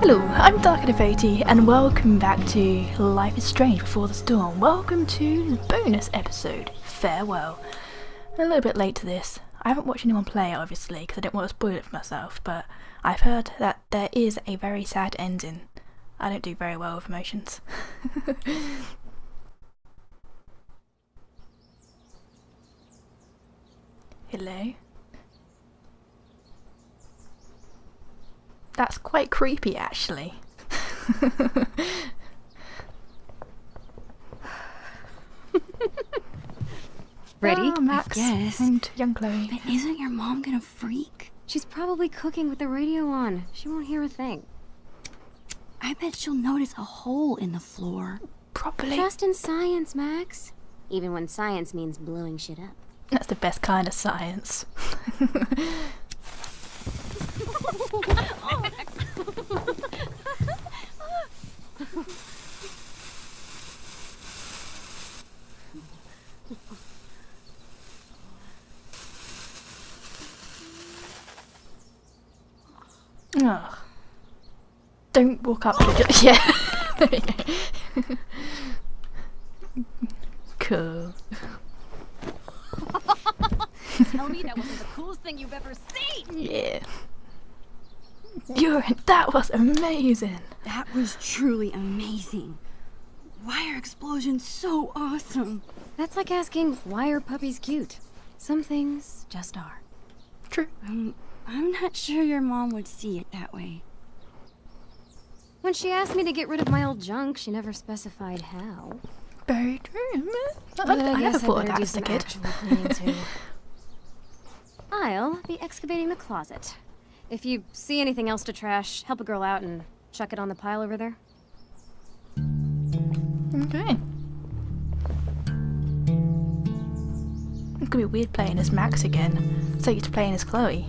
Hello, I'm DarkerDevotee and welcome back to Life is Strange Before the Storm. Welcome to the bonus episode, Farewell. I'm a little bit late to this. I haven't watched anyone play it obviously because I don't want to spoil it for myself, but I've heard that there is a very sad ending. I don't do very well with emotions. Hello? That's quite creepy actually. Ready? Oh, Max Yes. and young Chloe. But isn't your mom gonna freak? She's probably cooking with the radio on. She won't hear a thing. I bet she'll notice a hole in the floor. Properly. Trust in science, Max. Even when science means blowing shit up. That's the best kind of science. Ugh. Don't walk up to the yeah. There you go. Cool. Tell me that wasn't the coolest thing you've ever seen! Yeah. That was amazing. That was truly amazing. Why are explosions so awesome? That's like asking, why are puppies cute? Some things just are. True. I'm not sure your mom would see it that way. When she asked me to get rid of my old junk, she never specified how. Very true. But I never guess thought of better that do as a some kid. actual cleaning too. I'll be excavating the closet. If you see anything else to trash, help a girl out and chuck it on the pile over there. Okay. It's gonna be weird playing as Max again. So used to playing as Chloe.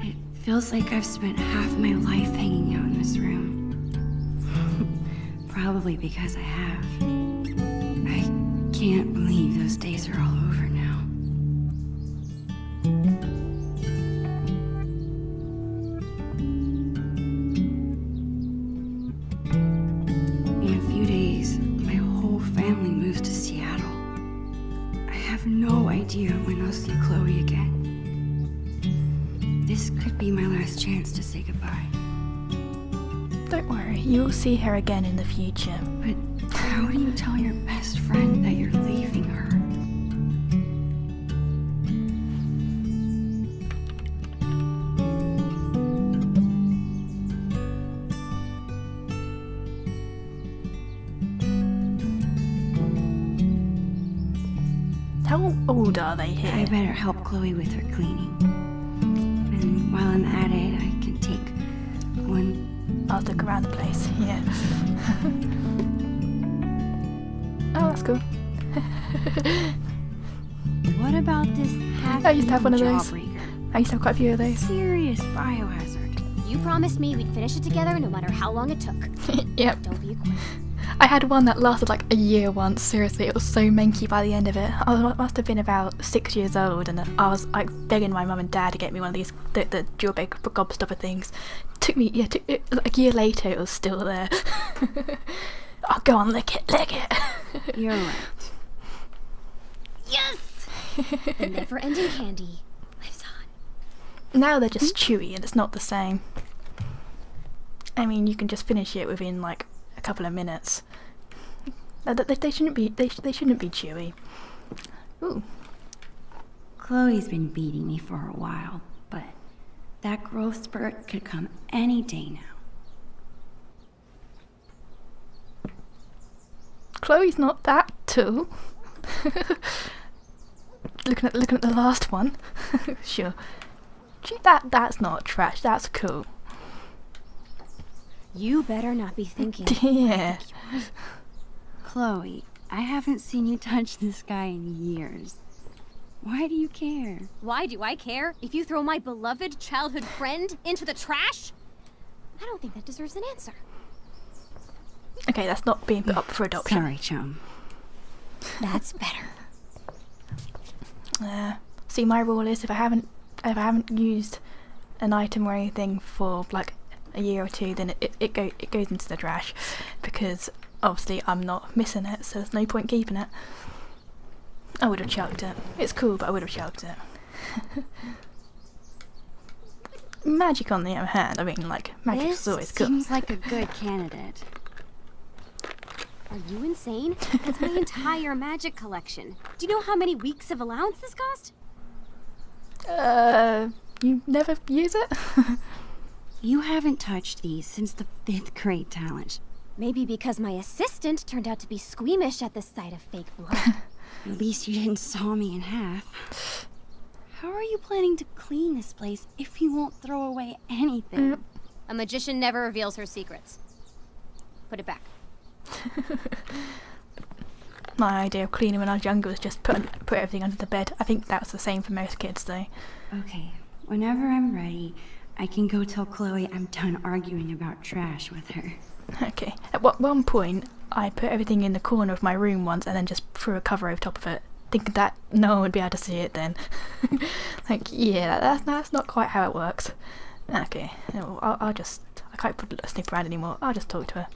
It feels like I've spent half my life hanging out in this room. Probably because I have. I can't believe those days are all over now. In a few days, my whole family moves to Seattle. I have no idea when I'll see Chloe again. This could be my last chance to say goodbye. Don't worry, you'll see her again in the future. But how do you tell your best friend that you're leaving her? How old are they here? I better help Chloe with her cleaning. And while I'm at it, I can take one. I'll look around the place, yeah. Oh, that's cool. What about this happy I used to have one of those. jawbreaker? I used to have quite a few of those. Serious biohazard. You promised me we'd finish it together no matter how long it took. Yep. Don't be a quitter. I had one that lasted like a year once, seriously, it was so manky by the end of it. I must have been about 6 years old and I was like begging my mum and dad to get me one of these, the jawbreaker gobstopper things. Took me, like a year later it was still there. Oh, go on, lick it. You're right. Yes! The never-ending candy lives on. Now they're just chewy and it's not the same. I mean, you can just finish it within like a couple of minutes. They shouldn't be chewy. Ooh. Chloe's been beating me for a while, but that growth spurt could come any day now. Chloe's not that tall. looking at the last one. Sure. Gee, that's not trash, that's cool. You better not be thinking. Yeah. Chloe, I haven't seen you touch this guy in years. Why do you care? Why do I care if you throw my beloved childhood friend into the trash? I don't think that deserves an answer. Okay, that's not being put up for adoption. Sorry, chum. That's better. See, my rule is if I haven't used an item or anything for like a year or two, then it goes into the trash, because obviously I'm not missing it, so there's no point keeping it. I would have chucked it. It's cool, but I would have chucked it. Magic on the other hand, I mean, like, magic is always cool. Seems like a good candidate. Are you insane? That's my entire magic collection. Do you know how many weeks of allowance this cost? You never use it? You haven't touched these since the 5th grade talent. Maybe because my assistant turned out to be squeamish at the sight of fake blood. At least you didn't saw me in half. How are you planning to clean this place if you won't throw away anything? A magician never reveals her secrets. Put it back. My idea of cleaning when I was younger was just put everything under the bed. I think that was the same for most kids, though. Okay, whenever I'm ready, I can go tell Chloe I'm done arguing about trash with her. Okay. At one point, I put everything in the corner of my room once and then just threw a cover over top of it, thinking that no one would be able to see it then. Like, yeah, that's not quite how it works. Okay, I can't snoop around anymore. I'll just talk to her.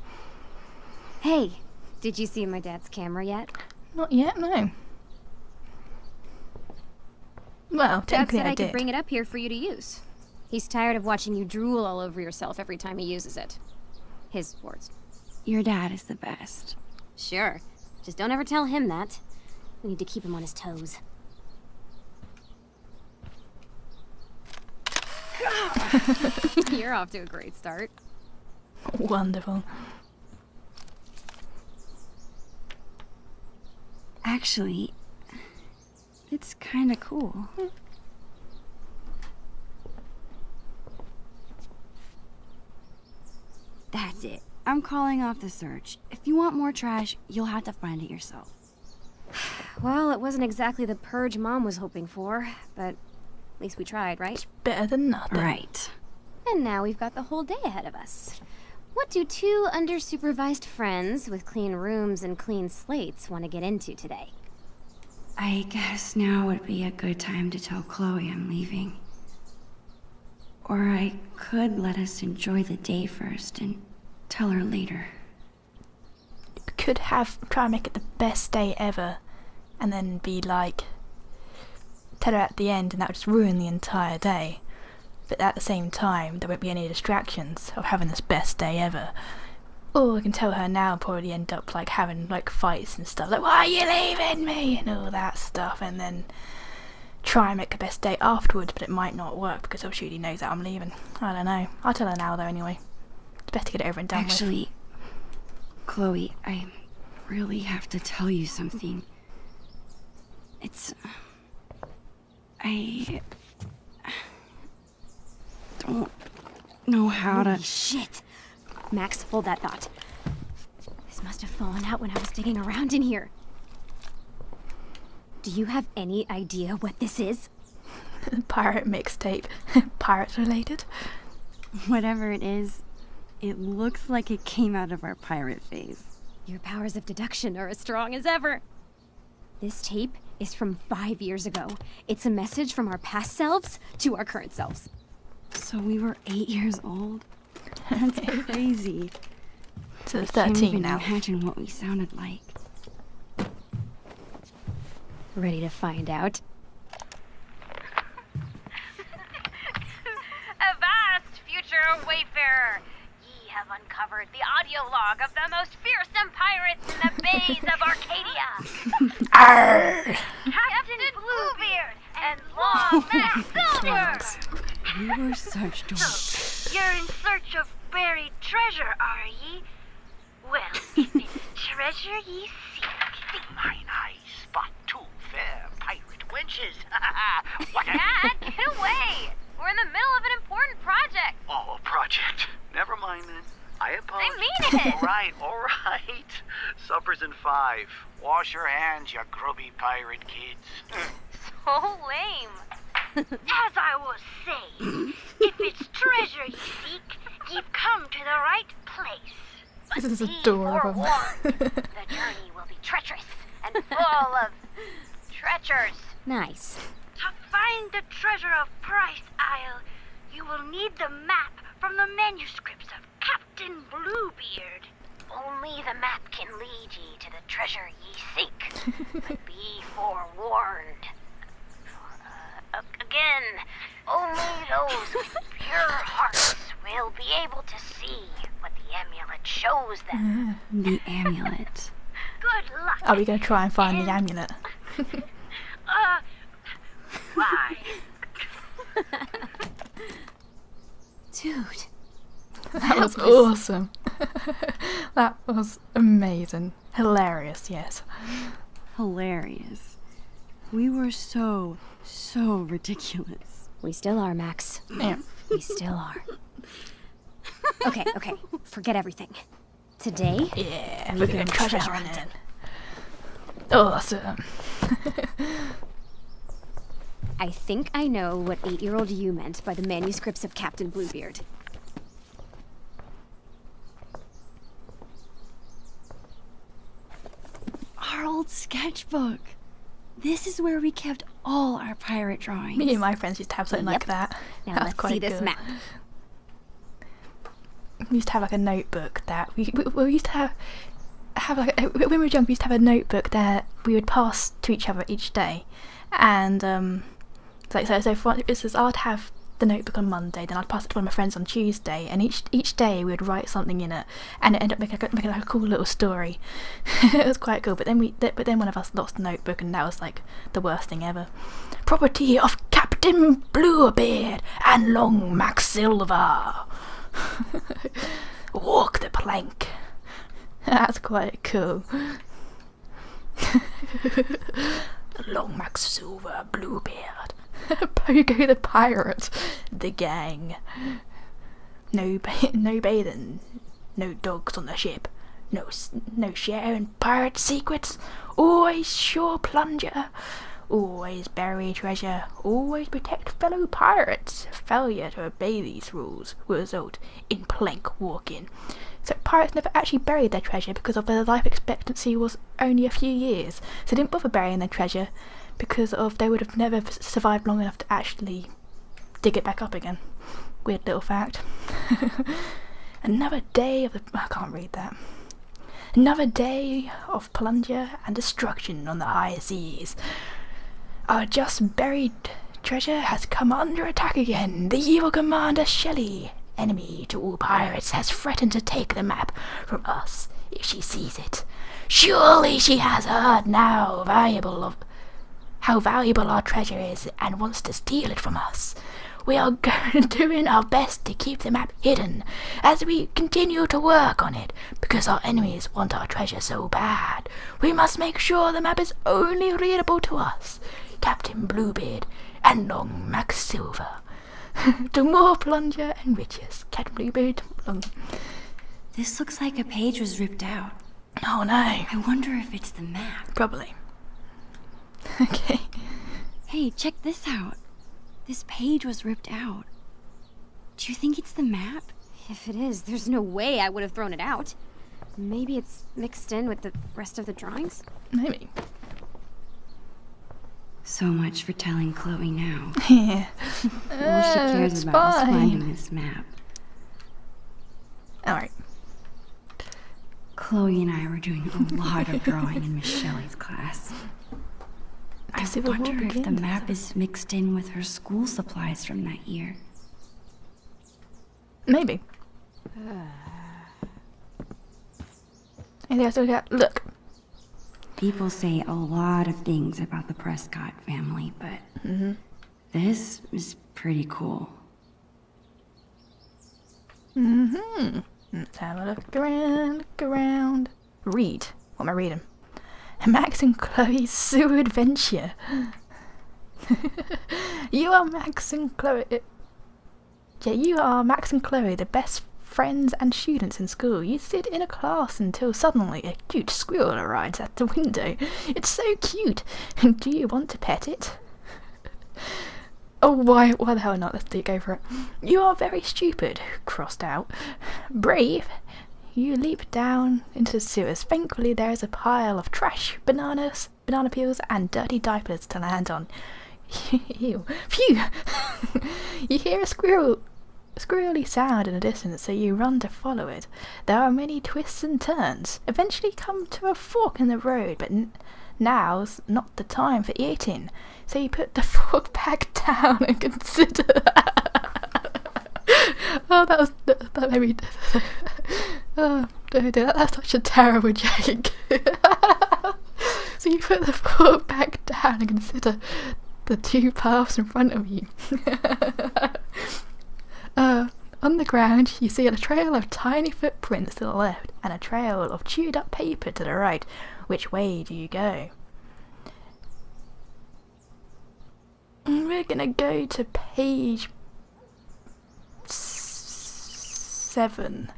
Hey, did you see my dad's camera yet? Not yet, no. Well, Dad technically said I I did. could bring it up here for you to use. He's tired of watching you drool all over yourself every time he uses it. His words. Your dad is the best. Sure. Just don't ever tell him that. We need to keep him on his toes. You're off to a great start. Wonderful. Actually, it's kinda cool. That's it. I'm calling off the search. If you want more trash, you'll have to find it yourself. Well, it wasn't exactly the purge Mom was hoping for, but at least we tried, right? Better than nothing. Right. And now we've got the whole day ahead of us. What do two under-supervised friends with clean rooms and clean slates want to get into today? I guess now would be a good time to tell Chloe I'm leaving. Or I could let us enjoy the day first and tell her later. Could try and make it the best day ever, and then be like, tell her at the end, and that would just ruin the entire day. But at the same time, there won't be any distractions of having this best day ever. Or I can tell her now and probably end up like having like fights and stuff, like, why are you leaving me? And all that stuff, and then try and make the best day afterwards, but it might not work because obviously she knows that I'm leaving. I don't know. I'll tell her now though anyway. It's best to get it over and done with. Actually, Chloe, I really have to tell you something. I don't know how to... Holy shit! Max, hold that thought. This must have fallen out when I was digging around in here. Do you have any idea what this is? Pirate mixtape. Pirates related. Whatever it is, it looks like it came out of our pirate phase. Your powers of deduction are as strong as ever. This tape is from 5 years ago. It's a message from our past selves to our current selves. So we were 8 years old? That's crazy. So it's Can't 13 even now. imagine what we sounded like. Ready to find out? Avast, future wayfarer! Ye have uncovered the audio log of the most fearsome pirates in the bays of Arcadia. Arrr! Captain Bluebeard and Long Mac Silver! We were such dorks. You're in search of buried treasure, are ye? Well, if it's treasure ye seek. Mine eyes spot two fair pirate wenches. What a... Dad, get away! We're in the middle of an important project. Oh, a project. Never mind then. I apologize. I mean it. All right. Supper's in 5. Wash your hands, you grubby pirate kids. So lame. As I was saying, if it's treasure ye seek, ye've come to the right place. But This is be adorable. forewarned, the journey will be treacherous and full of treacherous. Nice. To find the treasure of Price Isle, you will need the map from the manuscripts of Captain Bluebeard. Only the map can lead ye to the treasure ye seek. But be forewarned. Again, only those with pure hearts will be able to see what the amulet shows them. The amulet. Good luck. Are we going to try and find the amulet? Why? Dude. That was awesome. That was amazing. Hilarious, yes. Hilarious. We were so ridiculous. We still are, Max. Yeah. We still are. Okay, forget everything. Today, Yeah, we're look at going the treasure treasure hunting. Awesome. I think I know what 8-year-old you meant by the manuscripts of Captain Bluebeard. Our old sketchbook. This is where we kept all our pirate drawings. Me and my friends used to have something like Yep. that. Now That's let's quite see this good. map. We used to have like a notebook that we used to have like when we were young. We used to have a notebook that we would pass to each other each day, and so for instance, I'd have the notebook on Monday, then I'd pass it to one of my friends on Tuesday, and each day we would write something in it, and it ended up making like a cool little story. It was quite cool. But then one of us lost the notebook, and that was like the worst thing ever. Property of Captain Bluebeard and Long Max Silver. Walk the plank. That's quite cool. Long Max Silver, Bluebeard, Pogo the pirate, the gang. No bathing, no dogs on the ship, no sharing pirate secrets. Always sure plunger. Always bury treasure, always protect fellow pirates. Failure to obey these rules will result in plank walking. So pirates never actually buried their treasure because of their life expectancy was only a few years. So they didn't bother burying their treasure because of they would have never survived long enough to actually dig it back up again. Weird little fact. Another day of the... I can't read that. Another day of plunder and destruction on the high seas. Our just buried treasure has come under attack again. The evil commander Shelley, enemy to all pirates, has threatened to take the map from us if she sees it. Surely she has heard now how valuable our treasure is and wants to steal it from us. We are doing our best to keep the map hidden as we continue to work on it because our enemies want our treasure so bad. We must make sure the map is only readable to us, Captain Bluebeard and Long Max Silver. To more plunder and riches, Captain Bluebeard. This looks like a page was ripped out. Oh no. I wonder if it's the map. Probably. Okay. Hey, check this out. This page was ripped out. Do you think it's the map? If it is, there's no way I would have thrown it out. Maybe it's mixed in with the rest of the drawings? Maybe. So much for telling Chloe now. Yeah. All she cares it's about is fine. finding this map. Alright. Chloe and I were doing a lot of drawing in Miss Shelley's class. I Civil War wonder if the begins. map is mixed in with her school supplies from that year. Maybe. Anything else to look at? Look. People say a lot of things about the Prescott family, but this is pretty cool. Let's have a look around. Read. What am I reading? Max and Chloe's Zoo Adventure. You are Max and Chloe. Yeah, you are Max and Chloe, the best friends and students in school. You sit in a class until suddenly a cute squirrel arrives at the window. It's so cute. Do you want to pet it? Oh, why the hell not? Let's go for it. You are very stupid, crossed out. Brave. You leap down into the sewers. Thankfully, there is a pile of trash, bananas, banana peels, and dirty diapers to land on. Ew. Phew! You hear a squirrely sound in the distance, so you run to follow it. There are many twists and turns. Eventually come to a fork in the road, but now's not the time for eating. So you put the fork back down and consider. Oh, that made me. Oh, don't do that. That's such a terrible joke. So you put the fork back down and consider the two paths in front of you. On the ground, you see a trail of tiny footprints to the left and a trail of chewed up paper to the right. Which way do you go? We're gonna go to page 7.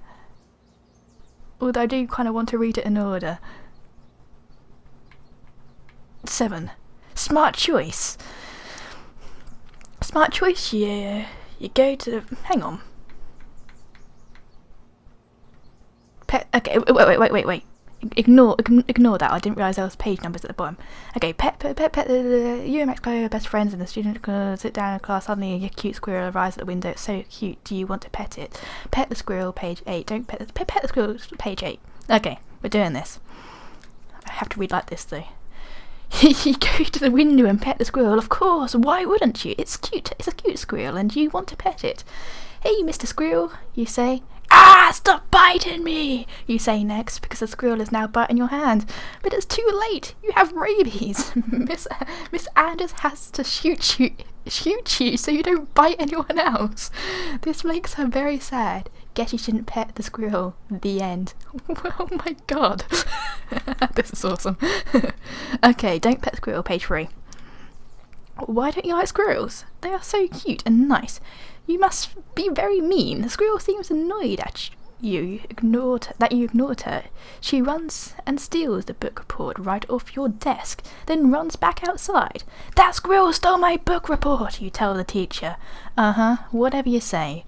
Although I do kind of want to read it in order. 7. Smart choice. Smart choice, you go to the... Hang on. Okay, wait. Ignore that. I didn't realise there was page numbers at the bottom. Okay, pet. You and Max Chloe are best friends, and the student sit down in class. Suddenly, a cute squirrel arrives at the window. It's so cute. Do you want to pet it? Pet the squirrel, page 8. Don't pet the squirrel, page 8. Okay, we're doing this. I have to read like this though. You go to the window and pet the squirrel. Of course. Why wouldn't you? It's cute. It's a cute squirrel, and you want to pet it. Hey, Mr. Squirrel, you say. Ah, stop biting me, you say next, because the squirrel is now biting your hand. But it's too late. You have rabies. Miss Anders has to shoot you so you don't bite anyone else. This makes her very sad. Guess you shouldn't pet the squirrel. The end. Oh my god. This is awesome. Okay, don't pet the squirrel, page 3. Why don't you like squirrels? They are so cute and nice. You must be very mean. The squirrel seems annoyed at you ignored her. She runs and steals the book report right off your desk, then runs back outside. That squirrel stole my book report, you tell the teacher. Whatever you say.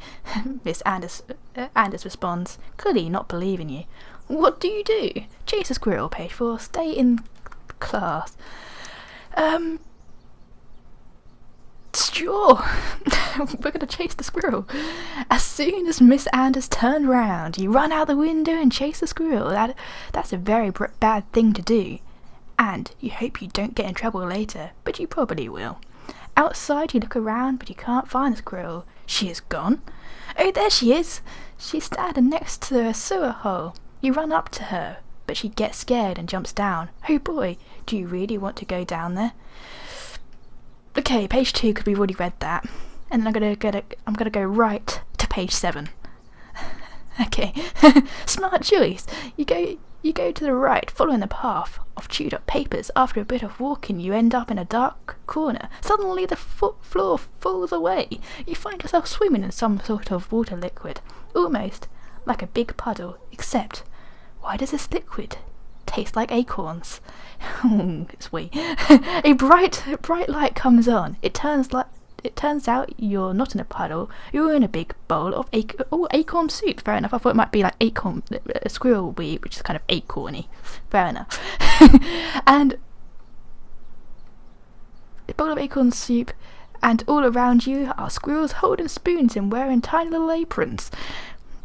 Miss Anders responds, clearly not believing you. What do you do? Chase a squirrel, page 4. Stay in class. Sure. We're gonna chase the squirrel. As soon as Miss Anders turned round, you run out the window and chase the squirrel. That's a very bad thing to do, and you hope you don't get in trouble later, but you probably will. Outside, you look around, but you can't find the squirrel. She is gone. Oh, there she is. She's standing next to a sewer hole. You run up to her, but she gets scared and jumps down. Oh boy, do you really want to go down there? Okay, page 2, because we've already read that. And then I'm gonna go right to page 7. Okay. Smart choice. You go to the right, following the path of chewed up papers. After a bit of walking, you end up in a dark corner. Suddenly the floor falls away. You find yourself swimming in some sort of water liquid, almost like a big puddle, except why does this liquid taste like acorns? It's weird. A bright light comes on. It turns out you're not in a puddle. You're in a big bowl of acorn soup. Fair enough. I thought it might be like acorn squirrel weed, which is kind of acorny. Fair enough. And a bowl of acorn soup, and all around you are squirrels holding spoons and wearing tiny little aprons.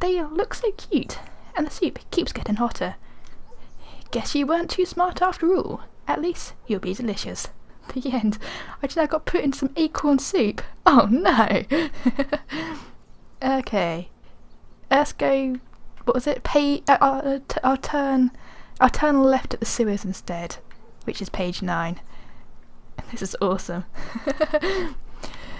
They look so cute, and the soup keeps getting hotter. Guess you weren't too smart after all. At least you'll be delicious. The end. I got put in some acorn soup. Oh no. Okay. Let's go. What was it? I'll turn left at the sewers instead, which is page 9. This is awesome.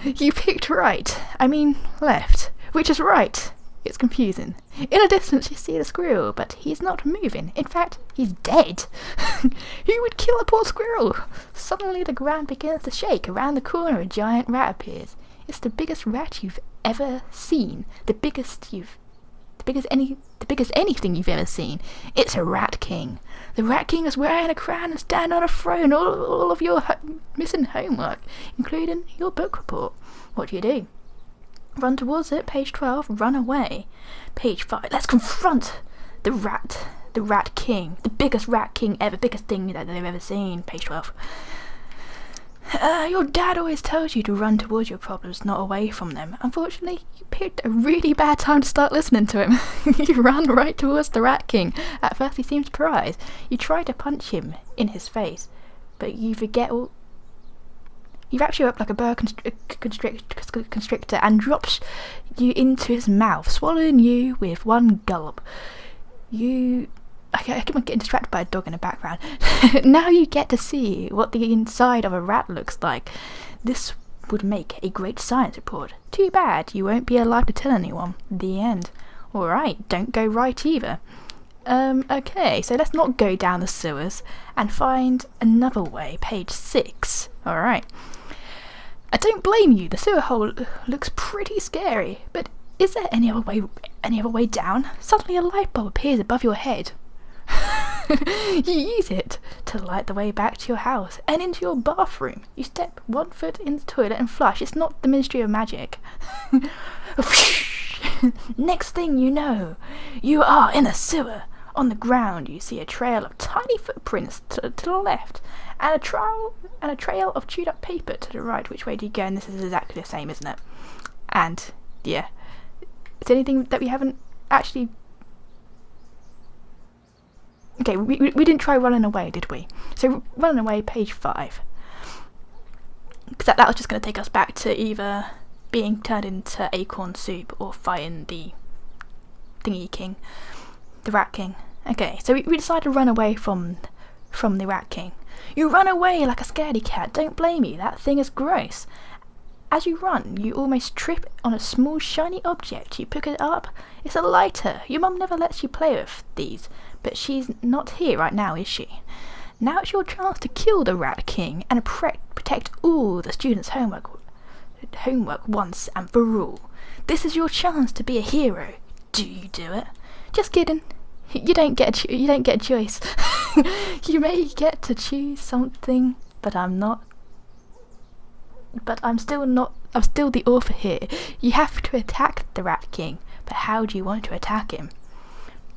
You picked right. I mean left, which is right. It's confusing. In the distance you see the squirrel, but he's not moving. In fact, he's dead. Who would kill a poor squirrel? Suddenly the ground begins to shake. Around the corner a giant rat appears. It's the biggest rat you've ever seen. The biggest anything you've ever seen. It's a Rat King. The Rat King is wearing a crown and standing on a throne. All of your missing homework, including your book report. What do? Run towards it, page 12, run away. Page 5, let's confront the Rat King. The biggest Rat King ever, biggest thing that they've ever seen. Page 12. Your dad always tells you to run towards your problems, not away from them. Unfortunately, you picked a really bad time to start listening to him. You run right towards the Rat King. At first he seems surprised. You try to punch him in his face, but you forget all... He wraps you up like a boa constrictor and drops you into his mouth, swallowing you with one gulp. I keep on getting distracted by a dog in the background. Now you get to see what the inside of a rat looks like. This would make a great science report. Too bad you won't be alive to tell anyone. The end. Alright, don't go right either. Okay, so let's not go down the sewers and find another way. Page 6. Alright. I don't blame you. The sewer hole looks pretty scary, but is there any other way down? Suddenly a light bulb appears above your head. You use it to light the way back to your house and into your bathroom. You step 1 foot in the toilet and flush. It's not the Ministry of Magic. Next thing you know, you are in a sewer. On the ground you see a trail of tiny footprints to the left and a trail of chewed up paper to the right. Which way do you go? And this is exactly the same, isn't it? And yeah, is there anything that we haven't actually... Okay, we didn't try running away, did we? So running away, page 5. Because that was just going to take us back to either being turned into acorn soup or fighting the thingy king, the Rat King. Okay, so we decided to run away from the Rat King. You run away like a scaredy cat. Don't blame me. That thing is gross. As you run, you almost trip on a small shiny object. You pick it up. It's a lighter. Your mum never lets you play with these, but she's not here right now, is she? Now it's your chance to kill the Rat King and protect all the students' homework once and for all. This is your chance to be a hero. Do you do it? Just kidding. You don't get a choice. You may get to choose something, but I'm still the author here. You have to attack the Rat King, but how do you want to attack him?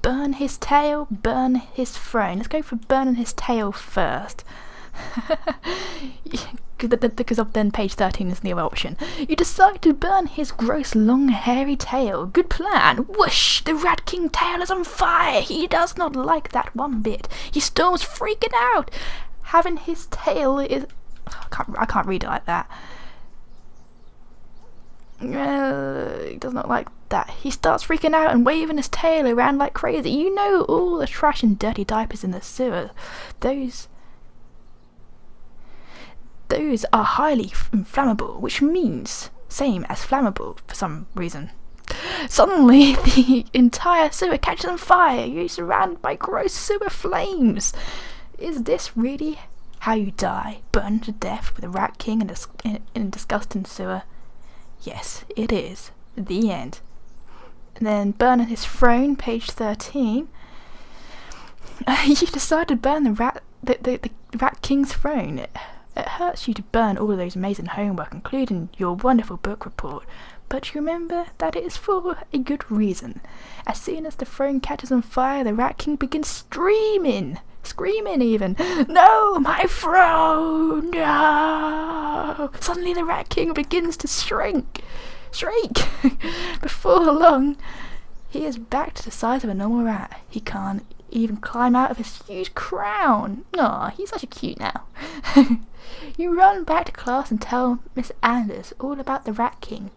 Burn his tail, burn his throne. Let's go for burning his tail first. Because of then page 13 is the other option. You decide to burn his gross long hairy tail. Good plan. Whoosh! The Rat King tail is on fire. He does not like that one bit. He storms freaking out. Having his tail is... I can't read it like that. He does not like that. He starts freaking out and waving his tail around like crazy. You know all the trash and dirty diapers in the sewer. Those are highly inflammable, which means same as flammable for some reason. Suddenly, the entire sewer catches on fire. You're surrounded by gross sewer flames. Is this really how you die? Burned to death with a Rat King in a disgusting sewer? Yes, it is. The end. And then burning his throne, page 13. You decide to burn the Rat King's throne. It hurts you to burn all of those amazing homework, including your wonderful book report, but you remember that it is for a good reason. As soon as the throne catches on fire, the Rat King begins screaming even. No, my throne, no! Suddenly the Rat King begins to shriek. Before long, he is back to the size of a normal rat. He can't even climb out of his huge crown. Aw, he's such a cute now. You run back to class and tell Miss Anders all about the Rat King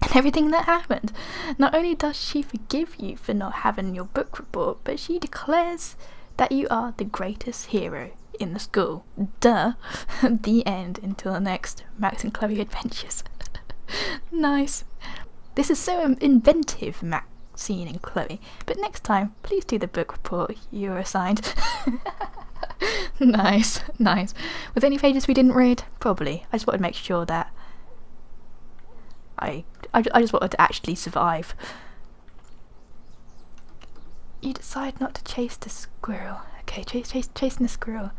and everything that happened. Not only does she forgive you for not having your book report, but she declares that you are the greatest hero in the school. Duh. The end. Until the next Max and Chloe adventures. Nice. This is so inventive, Maxine and Chloe. But next time, please do the book report you were assigned. Nice. Was there any pages we didn't read? Probably. I just wanted to make sure that I just wanted to actually survive. You decide not to chase the squirrel. Okay, chasing the squirrel.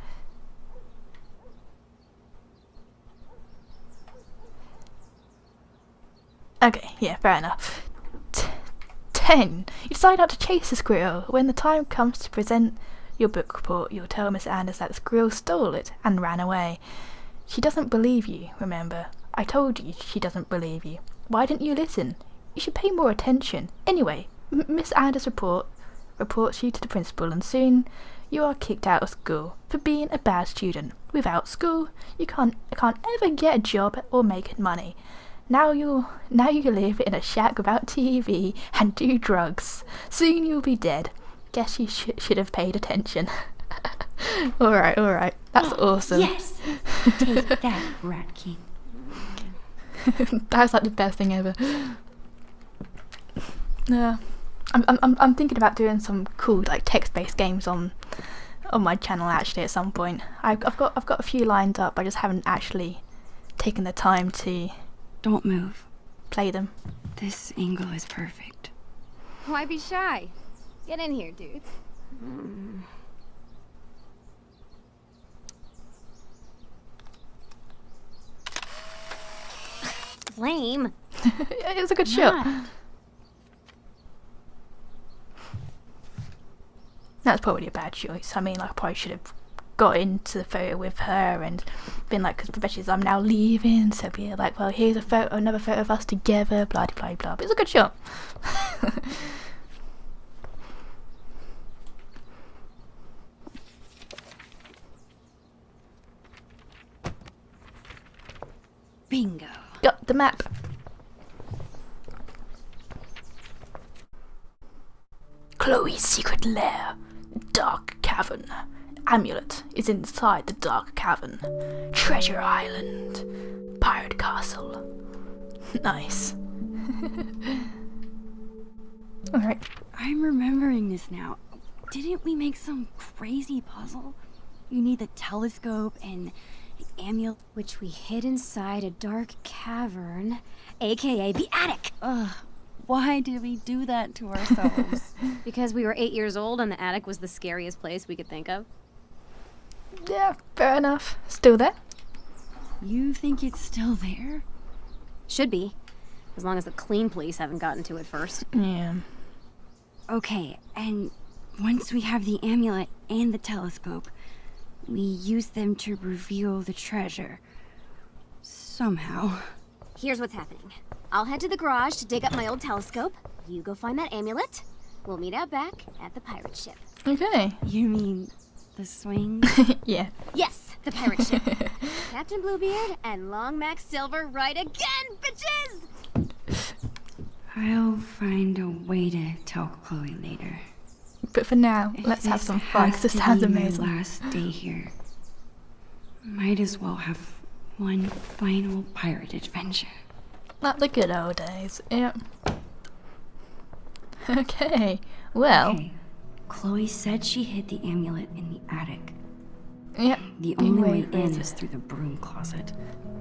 Okay, yeah, fair enough. 10. You decide not to chase the squirrel. When the time comes to present your book report, you'll tell Miss Anders that the squirrel stole it and ran away. She doesn't believe you, remember? I told you she doesn't believe you. Why didn't you listen? You should pay more attention. Anyway, Miss Anders reports you to the principal, and soon you are kicked out of school for being a bad student. Without school, you can't ever get a job or make money. Now you live in a shack without TV and do drugs. Soon you'll be dead. Guess you should have paid attention. Alright. That's awesome. Yes! Take that, Rat King. That's like the best thing ever. Yeah. I'm thinking about doing some cool like text-based games on my channel actually at some point. I've got a few lined up. I just haven't actually taken the time to Don't move. play them. This angle is perfect. Why be shy? Get in here, dude. Lame. It was a good shot. Nah. That's probably a bad choice. I mean, like, I probably should have got into the photo with her and been like, because Professor says I'm now leaving, so be like, well, here's a photo, another photo of us together, blah blah blah. But it's a good shot. Bingo. Got the map. Chloe's secret lair. Dark cavern. Amulet is inside the dark cavern. Treasure island. Pirate castle. Nice. Alright. I'm remembering this now. Didn't we make some crazy puzzle? You need the telescope and the amulet. Which we hid inside a dark cavern, aka the attic. Ugh. Why did we do that to ourselves? Because we were 8 years old and the attic was the scariest place we could think of. Yeah, fair enough. Still there? You think it's still there? Should be. As long as the clean police haven't gotten to it first. Yeah. Okay, and once we have the amulet and the telescope, we use them to reveal the treasure. Somehow. Here's what's happening. I'll head to the garage to dig up my old telescope. You go find that amulet. We'll meet out back at the pirate ship. Okay. You mean the swing? Yeah. Yes, the pirate ship. Captain Bluebeard and Long Max Silver right again, bitches! I'll find a way to tell Chloe later. But for now, If let's have this some fun, has because this to sounds be my amazing. last day here. Might as well have one final pirate adventure. Like the good old days. Yep. Okay. Well. Okay. Chloe said she hid the amulet in the attic. Yep. The only way in is is through the broom closet.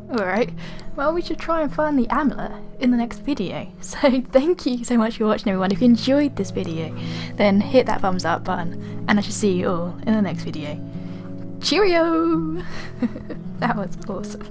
Alright. Well, we should try and find the amulet in the next video. So thank you so much for watching, everyone. If you enjoyed this video, then hit that thumbs up button, and I shall see you all in the next video. Cheerio! That was awesome.